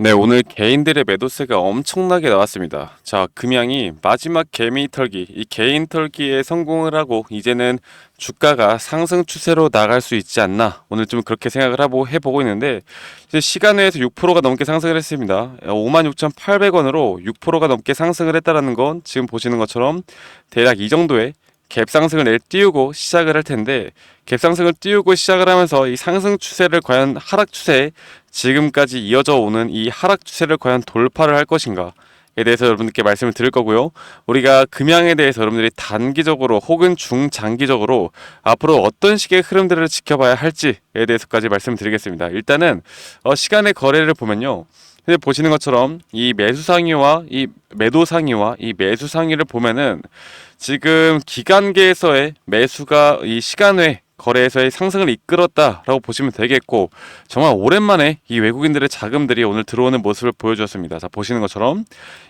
네, 오늘 개인들의 매도세가 엄청나게 나왔습니다. 자, 금양이 마지막 개미 털기, 이 개인 털기에 성공을 하고 이제는 주가가 상승 추세로 나갈 수 있지 않나. 오늘 좀 그렇게 생각을 하고 해보고 있는데 이제 시간 외에서 6%가 넘게 상승을 했습니다. 56,800원으로 6%가 넘게 상승을 했다라는 건 지금 보시는 것처럼 대략 이 정도의 갭 상승을 띄우고 시작을 할 텐데, 갭 상승을 띄우고 시작을 하면서 이 상승 추세를 과연 하락 추세에 지금까지 이어져 오는 이 하락 추세를 과연 돌파를 할 것인가에 대해서 여러분들께 말씀을 드릴 거고요. 우리가 금양에 대해서 여러분들이 단기적으로 혹은 중장기적으로 앞으로 어떤 식의 흐름들을 지켜봐야 할지에 대해서까지 말씀드리겠습니다. 일단은 시간의 거래를 보면요. 근데 보시는 것처럼 이 매수 상위와 이 매도 상위와 이 매수 상위를 보면은 지금 기간계에서의 매수가 이 시간 외 거래에서의 상승을 이끌었다라고 보시면 되겠고, 정말 오랜만에 이 외국인들의 자금들이 오늘 들어오는 모습을 보여주었습니다. 자, 보시는 것처럼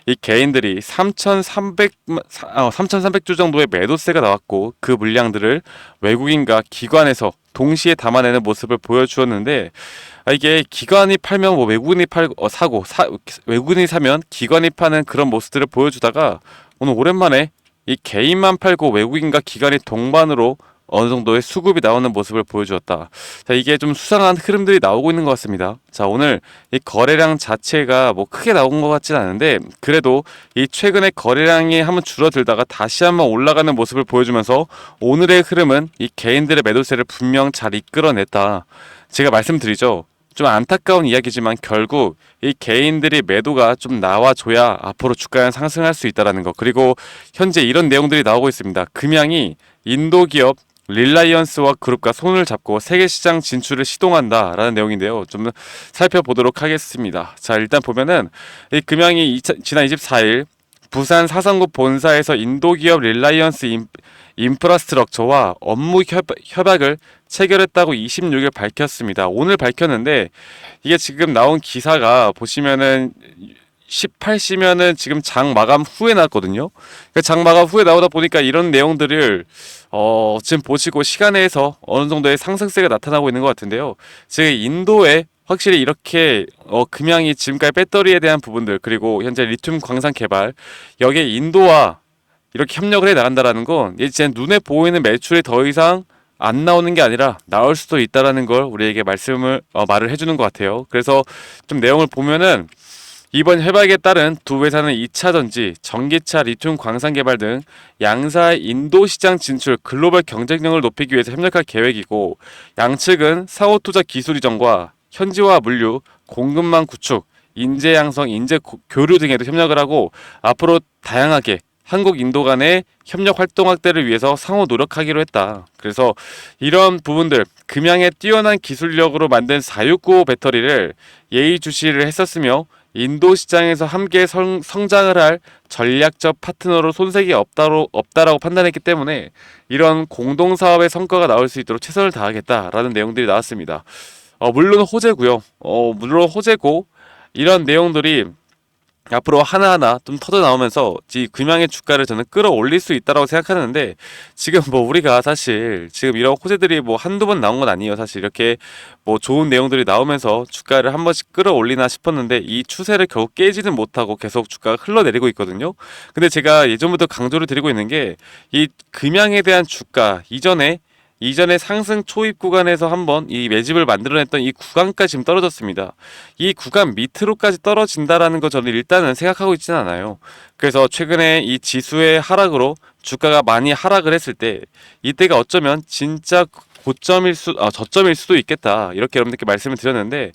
이 개인들이 3,300주 정도의 매도세가 나왔고, 그 물량들을 외국인과 기관에서 동시에 담아내는 모습을 보여주었는데, 이게 기관이 팔면 뭐 외국인이 외국인이 사면 기관이 파는 그런 모습들을 보여주다가 오늘 오랜만에 이 개인만 팔고 외국인과 기관이 동반으로 어느 정도의 수급이 나오는 모습을 보여주었다. 자, 이게 좀 수상한 흐름들이 나오고 있는 것 같습니다. 자, 오늘 이 거래량 자체가 뭐 크게 나온 것 같진 않은데, 그래도 이 최근에 거래량이 한번 줄어들다가 다시 한번 올라가는 모습을 보여주면서 오늘의 흐름은 이 개인들의 매도세를 분명 잘 이끌어냈다. 제가 말씀드리죠. 좀 안타까운 이야기지만 결국 이 개인들이 매도가 좀 나와줘야 앞으로 주가는 상승할 수 있다는 거. 그리고 현재 이런 내용들이 나오고 있습니다. 금양이 인도 기업 릴라이언스와 그룹과 손을 잡고 세계 시장 진출을 시도한다라는 내용인데요. 좀 살펴보도록 하겠습니다. 자, 일단 보면은 이 금양이 지난 24일 부산 사성구 본사에서 인도 기업 릴라이언스 인프라스트럭처와 업무 협약을 체결했다고 26일 밝혔습니다. 오늘 밝혔는데, 이게 지금 나온 기사가 보시면은 18시면은 지금 장 마감 후에 나왔거든요. 장 마감 후에 나오다 보니까 이런 내용들을 지금 보시고 시간에서 어느 정도의 상승세가 나타나고 있는 것 같은데요. 지금 인도에 확실히 이렇게 금양이 지금까지 배터리에 대한 부분들, 그리고 현재 리튬 광산 개발, 여기에 인도와 이렇게 협력을 해 나간다라는 건 이제 눈에 보이는 매출이 더 이상 안 나오는 게 아니라 나올 수도 있다라는 걸 우리에게 말을 해주는 것 같아요. 그래서 좀 내용을 보면은 이번 협약에 따른 두 회사는 2차 전지, 전기차, 리튬 광산 개발 등 양사의 인도 시장 진출, 글로벌 경쟁력을 높이기 위해서 협력할 계획이고, 양측은 상호 투자 기술 이전과 현지화 물류, 공급망 구축, 인재 양성, 교류 등에도 협력을 하고 앞으로 다양하게 한국 인도 간의 협력 활동 확대를 위해서 상호 노력하기로 했다. 그래서 이런 부분들, 금양의 뛰어난 기술력으로 만든 4695 배터리를 예의주시를 했었으며, 인도 시장에서 함께 성장을 할 전략적 파트너로 손색이 없다라고 판단했기 때문에 이런 공동사업의 성과가 나올 수 있도록 최선을 다하겠다라는 내용들이 나왔습니다. 물론 호재고요. 물론 호재고, 이런 내용들이 앞으로 하나하나 좀 터져 나오면서 이 금양의 주가를 저는 끌어올릴 수 있다라고 생각하는데, 지금 뭐 우리가 사실 지금 이런 호재들이 뭐 한두 번 나온 건 아니에요. 사실 이렇게 뭐 좋은 내용들이 나오면서 주가를 한 번씩 끌어올리나 싶었는데 이 추세를 결국 깨지는 못하고 계속 주가가 흘러내리고 있거든요. 근데 제가 예전부터 강조를 드리고 있는 게, 이 금양에 대한 주가 이전에 상승 초입 구간에서 한번 이 매집을 만들어냈던 이 구간까지 지금 떨어졌습니다. 이 구간 밑으로까지 떨어진다라는 거 저는 일단은 생각하고 있지는 않아요. 그래서 최근에 이 지수의 하락으로 주가가 많이 하락을 했을 때, 이때가 어쩌면 진짜 저점일 수도 있겠다. 이렇게 여러분들께 말씀을 드렸는데,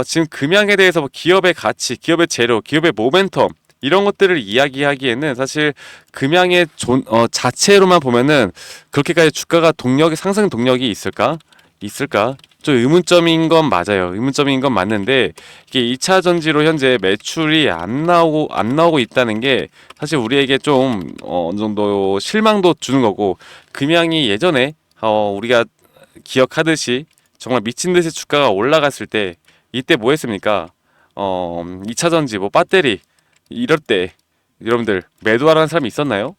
지금 금양에 대해서 뭐 기업의 가치, 기업의 재료, 기업의 모멘텀, 이런 것들을 이야기하기에는 사실 금양의 자체로만 보면은 그렇게까지 주가가 상승 동력이 있을까? 좀 의문점인 건 맞아요. 의문점인 건 맞는데, 이게 2차 전지로 현재 매출이 안 나오고 있다는 게 사실 우리에게 좀 어느 정도 실망도 주는 거고, 금양이 예전에 우리가 기억하듯이 정말 미친 듯이 주가가 올라갔을 때 이때 뭐 했습니까? 2차 전지 뭐 배터리 이럴 때 여러분들 매도하라는 사람이 있었나요?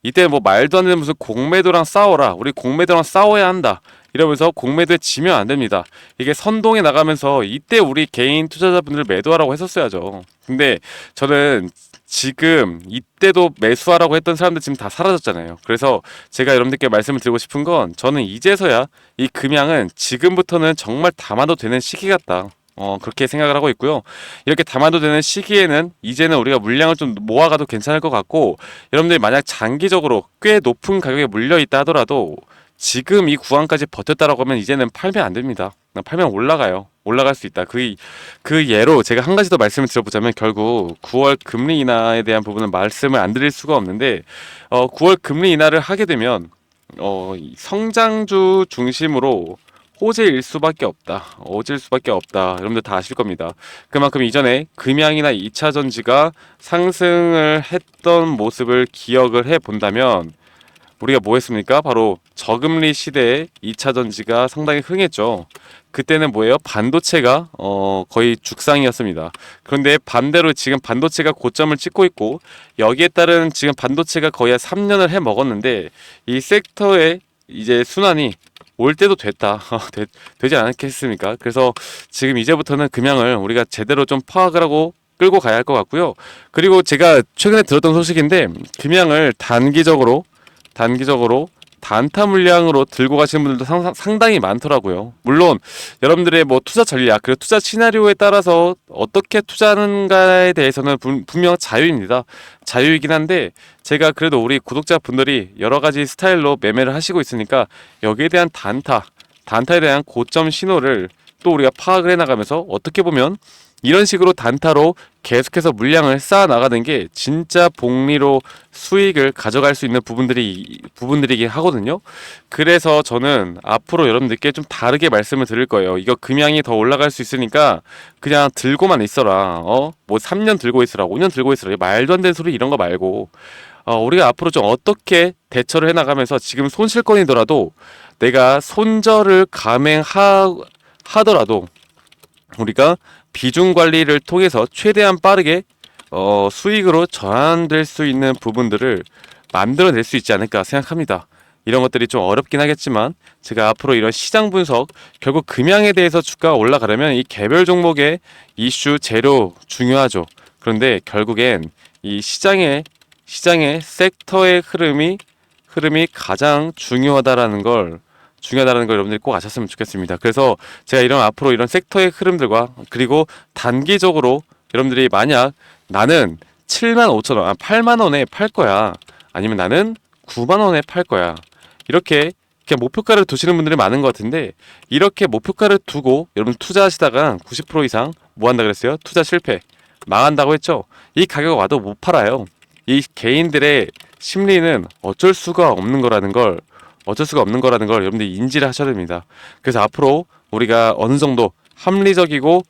이때 뭐 말도 안 되는 무슨 공매도랑 싸워라, 우리 공매도랑 싸워야 한다 이러면서 공매도에 지면 안 됩니다. 이게 선동에 나가면서 이때 우리 개인 투자자분들 매도하라고 했었어야죠. 근데 저는 지금 이때도 매수하라고 했던 사람들 지금 다 사라졌잖아요. 그래서 제가 여러분들께 말씀을 드리고 싶은 건, 저는 이제서야 이 금양은 지금부터는 정말 담아도 되는 시기 같다, 그렇게 생각을 하고 있고요. 이렇게 담아도 되는 시기에는 이제는 우리가 물량을 좀 모아가도 괜찮을 것 같고, 여러분들이 만약 장기적으로 꽤 높은 가격에 물려 있다 하더라도 지금 이 구간까지 버텼다라고 하면 이제는 팔면 안 됩니다. 팔면 올라가요. 올라갈 수 있다. 그 예로 제가 한 가지 더 말씀을 드려보자면, 결국 9월 금리 인하에 대한 부분은 말씀을 안 드릴 수가 없는데, 9월 금리 인하를 하게 되면 이 성장주 중심으로 호재일 수밖에 없다. 어질 수밖에 없다. 여러분들 다 아실 겁니다. 그만큼 이전에 금양이나 2차 전지가 상승을 했던 모습을 기억을 해 본다면, 우리가 뭐 했습니까? 바로 저금리 시대에 2차 전지가 상당히 흥했죠. 그때는 뭐예요? 반도체가 거의 죽상이었습니다. 그런데 반대로 지금 반도체가 고점을 찍고 있고, 여기에 따른 지금 반도체가 거의 3년을 해 먹었는데, 이 섹터의 이제 순환이 올 때도 됐다. 되지 않았겠습니까? 그래서 지금 이제부터는 금양을 우리가 제대로 좀 파악을 하고 끌고 가야 할 것 같고요. 그리고 제가 최근에 들었던 소식인데, 금양을 단기적으로 단타 물량으로 들고 가시는 분들도 상당히 많더라고요. 물론 여러분들의 뭐 투자 전략, 그리고 투자 시나리오에 따라서 어떻게 투자하는가에 대해서는 분명 자유입니다. 자유이긴 한데, 제가 그래도 우리 구독자분들이 여러 가지 스타일로 매매를 하시고 있으니까 여기에 대한 단타에 대한 고점 신호를 또 우리가 파악을 해나가면서, 어떻게 보면 이런 식으로 단타로 계속해서 물량을 쌓아 나가는 게 진짜 복리로 수익을 가져갈 수 있는 부분들이긴 하거든요. 그래서 저는 앞으로 여러분들께 좀 다르게 말씀을 드릴 거예요. 이거 금양이 더 올라갈 수 있으니까 그냥 들고만 있어라. 뭐 3년 들고 있으라, 5년 들고 있으라, 말도 안 되는 소리 이런 거 말고, 우리가 앞으로 좀 어떻게 대처를 해나가면서, 지금 손실권이더라도 내가 손절을 하더라도 우리가 비중 관리를 통해서 최대한 빠르게 수익으로 전환될 수 있는 부분들을 만들어낼 수 있지 않을까 생각합니다. 이런 것들이 좀 어렵긴 하겠지만, 제가 앞으로 이런 시장 분석, 결국 금양에 대해서 주가가 올라가려면 이 개별 종목의 이슈, 재료 중요하죠. 그런데 결국엔 이 시장의 섹터의 흐름이 가장 중요하다라는 걸 여러분들이 꼭 아셨으면 좋겠습니다. 그래서 제가 앞으로 이런 섹터의 흐름들과, 그리고 단기적으로 여러분들이 만약 나는 75,000원, 8만원에 팔 거야, 아니면 나는 9만원에 팔 거야, 이렇게 목표가를 두시는 분들이 많은 것 같은데, 이렇게 목표가를 두고 여러분 투자하시다가 90% 이상 뭐 한다 그랬어요? 투자 실패, 망한다고 했죠. 이 가격 와도 못 팔아요. 이 개인들의 심리는 어쩔 수가 없는 거라는 걸 여러분들이 인지를 하셔야 됩니다. 그래서 앞으로 우리가 어느 정도 합리적이고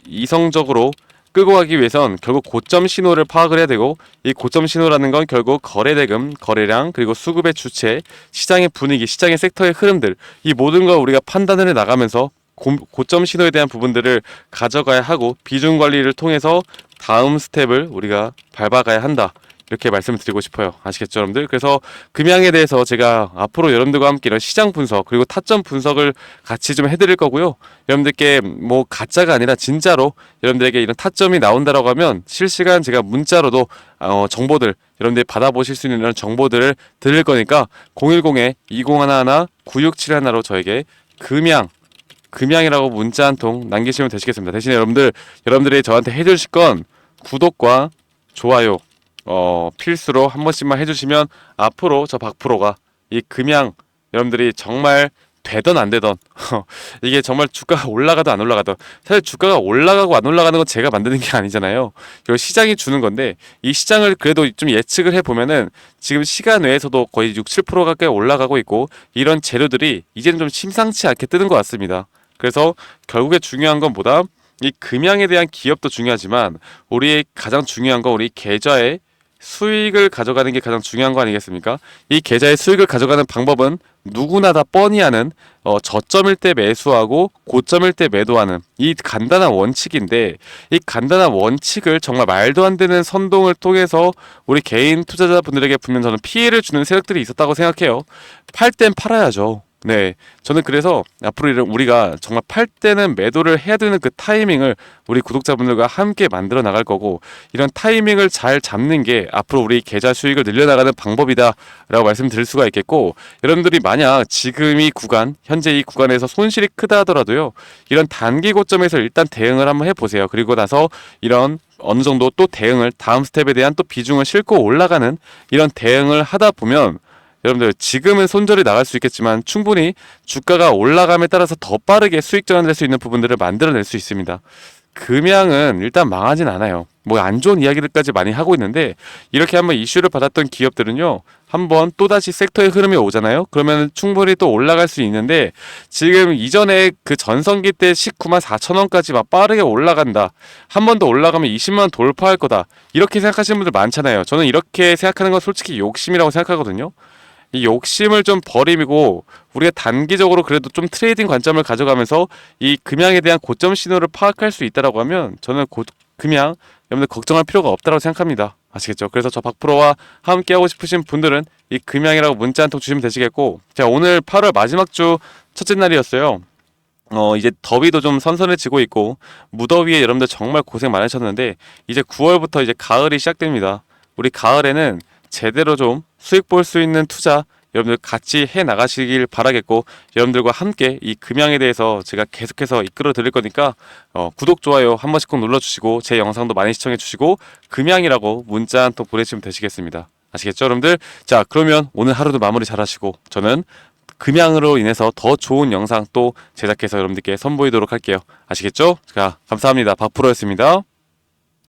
이성적으로 끌고 가기 위해선 결국 고점 신호를 파악을 해야 되고, 이 고점 신호라는 건 결국 거래대금, 거래량, 그리고 수급의 주체, 시장의 분위기, 시장의 섹터의 흐름들, 이 모든 걸 우리가 판단을 해 나가면서 고점 신호에 대한 부분들을 가져가야 하고, 비중 관리를 통해서 다음 스텝을 우리가 밟아가야 한다, 이렇게 말씀을 드리고 싶어요. 아시겠죠, 여러분들? 그래서 금양에 대해서 제가 앞으로 여러분들과 함께 이런 시장 분석, 그리고 타점 분석을 같이 좀 해드릴 거고요. 여러분들께 뭐 가짜가 아니라 진짜로 여러분들에게 이런 타점이 나온다라고 하면 실시간 제가 문자로도 정보들 여러분들이 받아보실 수 있는 이런 정보들을 드릴 거니까, 010-2011-9671로 저에게 금양이라고 문자 한 통 남기시면 되시겠습니다. 대신에 여러분들이 저한테 해주실 건 구독과 좋아요, 필수로 한 번씩만 해주시면, 앞으로 저 박프로가 이 금양 여러분들이 정말 되던 안 되던 이게 정말 주가가 올라가도 안 올라가도, 사실 주가가 올라가고 안 올라가는 건 제가 만드는 게 아니잖아요. 이거 시장이 주는 건데, 이 시장을 그래도 좀 예측을 해보면은 지금 시간 외에서도 거의 6-7% 가까이 올라가고 있고, 이런 재료들이 이제는 좀 심상치 않게 뜨는 것 같습니다. 그래서 결국에 중요한 건 뭐다? 이 금양에 대한 기업도 중요하지만, 우리의 가장 중요한 건 우리 계좌의 수익을 가져가는 게 가장 중요한 거 아니겠습니까? 이 계좌의 수익을 가져가는 방법은 누구나 다 뻔히 아는 저점일 때 매수하고 고점일 때 매도하는 이 간단한 원칙인데, 이 간단한 원칙을 정말 말도 안 되는 선동을 통해서 우리 개인 투자자분들에게 분명 저는 피해를 주는 세력들이 있었다고 생각해요. 팔 땐 팔아야죠. 네, 저는 그래서 앞으로 우리가 정말 팔 때는 매도를 해야 되는 그 타이밍을 우리 구독자분들과 함께 만들어 나갈 거고, 이런 타이밍을 잘 잡는 게 앞으로 우리 계좌 수익을 늘려나가는 방법이다 라고 말씀드릴 수가 있겠고, 여러분들이 만약 지금 이 구간, 현재 이 구간에서 손실이 크다 하더라도요, 이런 단기 고점에서 일단 대응을 한번 해보세요. 그리고 나서 이런 어느 정도 또 대응을, 다음 스텝에 대한 또 비중을 싣고 올라가는 이런 대응을 하다 보면, 여러분들 지금은 손절이 나갈 수 있겠지만 충분히 주가가 올라감에 따라서 더 빠르게 수익 전환될 수 있는 부분들을 만들어낼 수 있습니다. 금양은 일단 망하진 않아요. 뭐 안 좋은 이야기들까지 많이 하고 있는데, 이렇게 한번 이슈를 받았던 기업들은요, 한번 또다시 섹터의 흐름이 오잖아요. 그러면 충분히 또 올라갈 수 있는데, 지금 이전에 그 전성기 때 19만 4천 원까지 막 빠르게 올라간다, 한 번 더 올라가면 20만 원 돌파할 거다, 이렇게 생각하시는 분들 많잖아요. 저는 이렇게 생각하는 건 솔직히 욕심이라고 생각하거든요. 이 욕심을 좀 버리고 우리가 단기적으로 그래도 좀 트레이딩 관점을 가져가면서 이 금양에 대한 고점 신호를 파악할 수 있다라고 하면, 저는 금양 여러분들 걱정할 필요가 없다고 생각합니다. 아시겠죠? 그래서 저 박프로와 함께 하고 싶으신 분들은 이 금양이라고 문자 한 통 주시면 되시겠고, 제가 오늘 8월 마지막 주 첫째 날이었어요. 이제 더위도 좀 선선해지고 있고 무더위에 여러분들 정말 고생 많으셨는데, 이제 9월부터 이제 가을이 시작됩니다. 우리 가을에는 제대로 좀 수익 볼 수 있는 투자 여러분들 같이 해 나가시길 바라겠고, 여러분들과 함께 이 금양에 대해서 제가 계속해서 이끌어 드릴 거니까 구독, 좋아요 한 번씩 꼭 눌러주시고, 제 영상도 많이 시청해 주시고 금양이라고 문자 한 통 보내주시면 되시겠습니다. 아시겠죠 여러분들? 자, 그러면 오늘 하루도 마무리 잘 하시고, 저는 금양으로 인해서 더 좋은 영상 또 제작해서 여러분들께 선보이도록 할게요. 아시겠죠? 자, 감사합니다. 박프로였습니다.